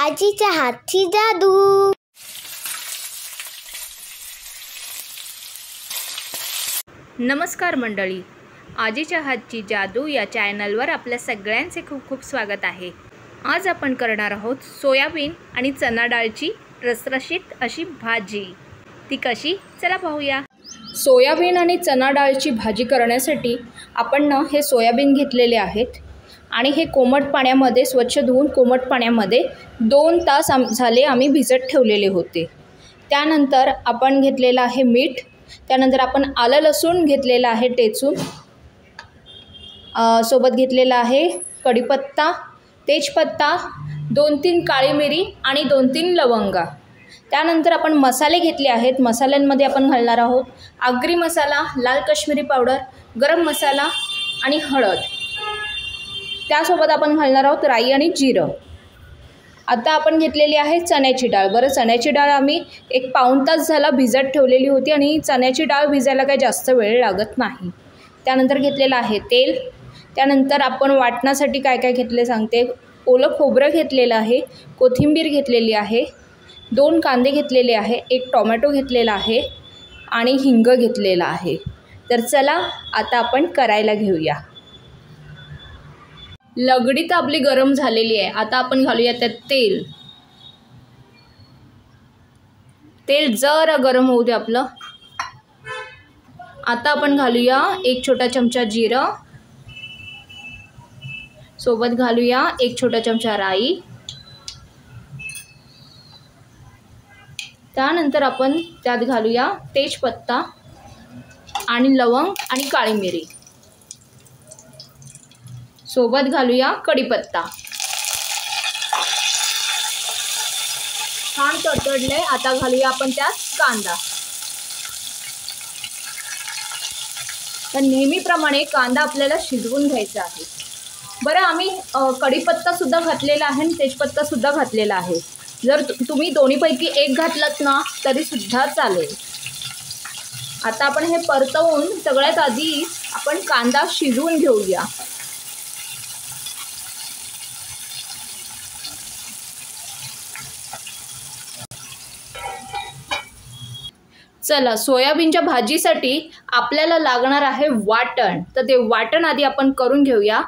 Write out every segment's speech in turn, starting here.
आजीच्या हातची जादू। नमस्कार मंडळी, आजीच्या हातची जादू या चॅनलवर आपल्या सगळ्यांचे खूप खूप स्वागत आहे। आज आपण करणार आहोत सोयाबीन आणि चना डाळची रसरशीत अशी भाजी। ती कशी, चला पाहूया। सोयाबीन आणि चना डाळची भाजी करण्यासाठी आपण हे सोयाबीन घेतलेले आहेत आणि हे कोमट पाण्यामध्ये स्वच्छ धुवून कोमट पाण्यामध्ये 2 तास झाले आम्ही भिजत ठेवलेले होते। त्यानंतर आपण घेतलेलं आहे मीठ, त्यानंतर आपण आलं लसूण घेतलेला आहे टेचून, सोबत घेतलेला आहे कढीपत्ता, तेजपत्ता, 2-3 काळी मिरी आणि 2-3 लवंगा। त्यानंतर आपण मसाले घेतले आहेत। मसाल्यांमध्ये आपण घालणार आहोत आगरी मसाला, लाल काश्मीरी पावडर, गरम मसाला आणि हळद। त्यासोबत आपण घालणार आहोत राई आणि जिरं। आता आपण घेतलेली आहे चण्याची डाळ। बरं, चण्याची डाळ आम्ही 1 पाऊण तास झाला भिजत ठेवलेली होती आणि चण्याची डाळ भिजायला काही जास्त वेळ लागत नाही। त्यानंतर घेतलेलं आहे तेल। त्यानंतर आपण वाटण्यासाठी काय काय घेतले सांगते। ओलं खोबरं घेतलेलं आहे, कोथिंबीर घेतलेली आहे, 2 कांदे घेतलेले आहे, 1 टोमॅटो घेतलेला आहे आणि हिंग घेतलेला आहे। तर चला आता आपण करायला घेऊया। लगडी तर आपली गरम झालेली आहे। आता आपण घालूया त्यात तेल। तेल जरा गरम होऊ दे आपलं। आता आपण घालूया 1 छोटा चमचा जिरं, सोबत घालूया 1 छोटा चमचा राई। त्यानंतर आपण त्यात घालूया तेजपत्ता आणि लवंग आणि काळी मिरी, सोबत घालूया कढीपत्ता। छान तडतडले। आता घालूया आपण त्यात कांदा। तर नेहमीप्रमाणे कांदा आपल्याला शिजवून घ्यायचा आहे। बरं, आम्ही कढीपत्ता सुद्धा घातलेला आहे आणि तेजपत्ता सुद्धा घातलेला आहे। जर तुम्ही दोन्हीपैकी एक घातलात ना तरी सुद्धा चालेल। आता आपण हे परतवून सगळ्यात आधी आपण कांदा शिजवून घेऊया। चला, सोयाबीनच्या भाजीसाठी आपल्याला लागणार आहे वाटण। तर ते वाटण आधी आपण करून घेऊया।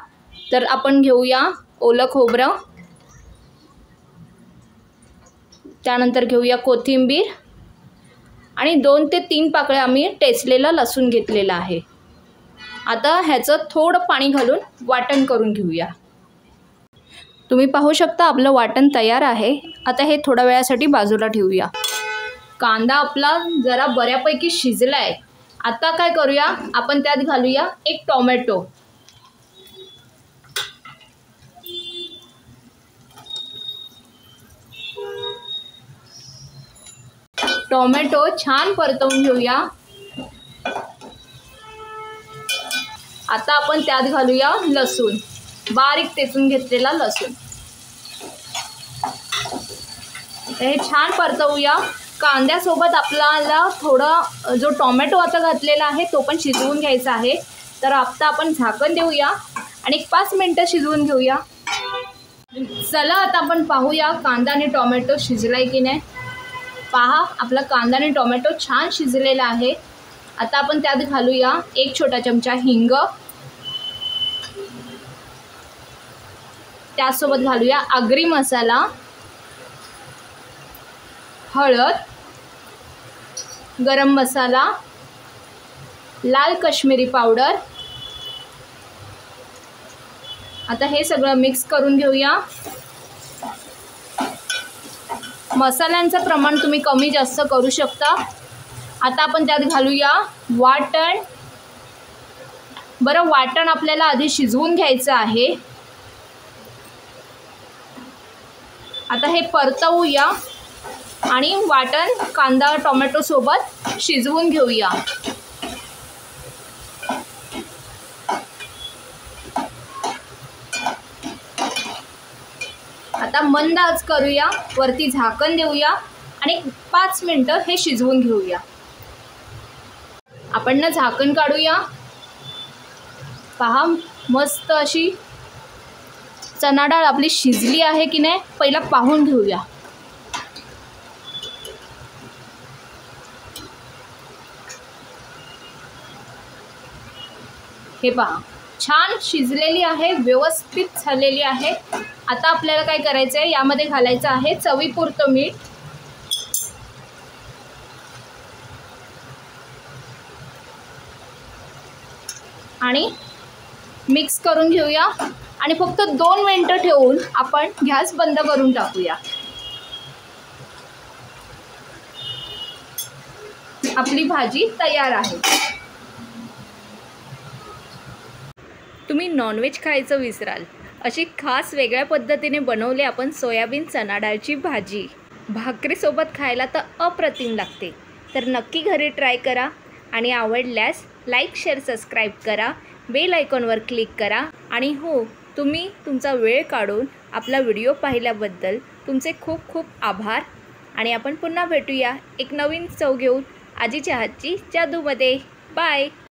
तर आपण घेऊया ओलं खोबरं, त्यानंतर घेऊया कोथिंबीर आणि 2 ते 3 पाकळ्या आम्ही टेचलेला लसूण घेतलेला आहे। आता ह्याचं थोडं पाणी घालून वाटण करून घेऊया। तुम्ही पाहू शकता आपलं वाटण तयार आहे। आता हे थोड्या वेळासाठी बाजूला ठेवूया। कांदा आपला जरा बऱ्यापैकी शिजलाय। आता काय करूया, आपण त्यात घालूया 1 टोमॅटो। टोमॅटो छान परतवून घेऊया। आता आपण त्यात घालूया लसूण, बारीक टेचून घेतलेला लसूण। हे छान परतवूया। कांद्यासोबत आपल्याला थोडा जो टोमॅटो आता घातलेला आहे तो पण शिजवून घ्यायचा आहे। तर आता आपण झाकण देऊया आणि 5 मिनिटं शिजवून घेऊया। चला आता आपण पाहूया कांदा आणि टोमॅटो शिजलाय की नाही। पहा, आपला कांदा आणि टोमॅटो छान शिजलेला आहे। आता आपण त्यात घालूया 1 छोटा चमचा हिंग, त्यासोबत घालूया आगरी मसाला, हळद, गरम मसाला, लाल काश्मीरी पावडर। आता हे सगळं मिक्स करून घेऊया। मसाल्यांचं प्रमाण तुम्ही कमी जास्त करू शकता। आता आपण त्यात घालूया वाटण। बरं, वाटण आपल्याला आधी शिजवून घ्यायचं आहे। आता हे परतवूया आणि वाटण कांदा टोमॅटो सोबत शिजवून घेऊया। आता मंद आच करूया, वरती झाकण देऊया आणि 5 मिनिटं हे शिजवून घेऊया। आपण ना झाकण काढूया। पहा, मस्त अशी चणा डाळ आपली शिजली आहे की नाही पहिला पाहून घेऊया. हे पहा, छान शिजलेली आहे, व्यवस्थित झालेली आहे. आता आपल्याला काय करायचं आहे, यामध्ये घालायचं आहे चवीपुरतं मीठ आणि मिक्स करून घेऊया आणि फक्त 2 मिनिटं ठेवून आपण गॅस बंद करून टाकूया. आपली भाजी तयार आहे. तुम्ही नॉनव्हेज खायचं विसराल अशी खास वेगळ्या पद्धतीने बनवले आपण सोयाबीन चणा डाळची भाजी. भाकरीसोबत खायला तर अप्रतिम लागते. तर नक्की घरी ट्राय करा आणि आवडल्यास लाईक, शेअर, सबस्क्राईब करा. बेल आयकॉनवर क्लिक करा. आणि हो, तुम्ही तुमचा वेळ काढून आपला व्हिडिओ पाहिल्याबद्दल तुमचे खूप खूप आभार. आणि आपण पुन्हा भेटूया एक नवीन चव घेऊन आजीच्या हातची जादूमध्ये. बाय.